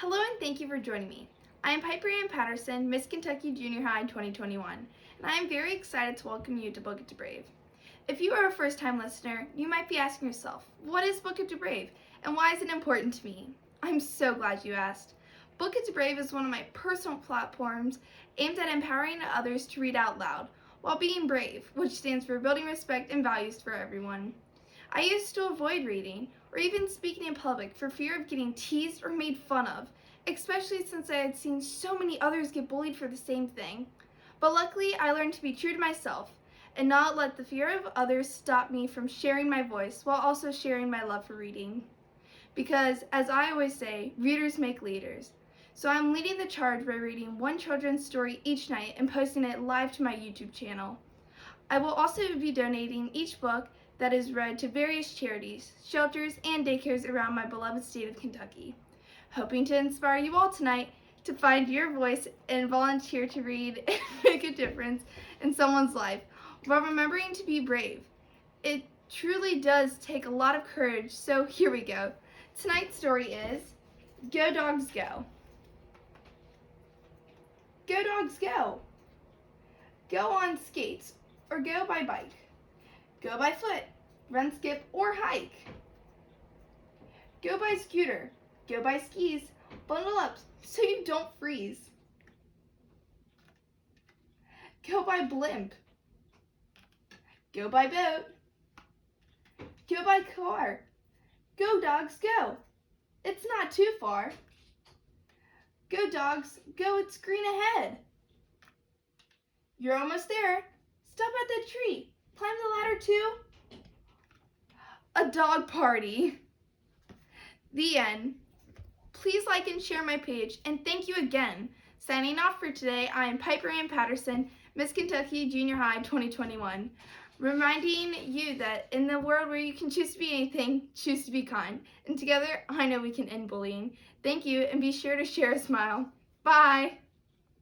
Hello and thank you for joining me. I am Piper Ann Patterson, Miss Kentucky Junior High 2021, and I am very excited to welcome you to Book It to B.R.A.V.E. If you are a first-time listener, you might be asking yourself, what is Book It to B.R.A.V.E. and why is it important to me? I'm so glad you asked. Book It to B.R.A.V.E. is one of my personal platforms aimed at empowering others to read out loud while being brave, which stands for building respect and values for everyone. I used to avoid reading or even speaking in public for fear of getting teased or made fun of, especially since I had seen so many others get bullied for the same thing. But luckily, I learned to be true to myself and not let the fear of others stop me from sharing my voice while also sharing my love for reading. Because, as I always say, readers make leaders. So I'm leading the charge by reading one children's story each night and posting it live to my YouTube channel. I will also be donating each book that is read to various charities, shelters, and daycares around my beloved state of Kentucky, hoping to inspire you all tonight to find your voice and volunteer to read and make a difference in someone's life while remembering to be brave. It truly does take a lot of courage, so here we go. Tonight's story is Go Dogs Go. Go dogs go. Go on skates or go by bike. Go by foot, run, skip, or hike. Go by scooter, go by skis, bundle up so you don't freeze. Go by blimp. Go by boat. Go by car. Go dogs go. It's not too far. Go dogs go, it's green ahead. You're almost there. Stop at the tree. Climb the ladder too. A dog party. The end. Please like and share my page, and thank you again. Signing off for today, I am Piper Ann Patterson, Miss Kentucky Junior High 2021, reminding you that in the world where you can choose to be anything, choose to be kind. And together, I know we can end bullying. Thank you, and be sure to share a smile. Bye!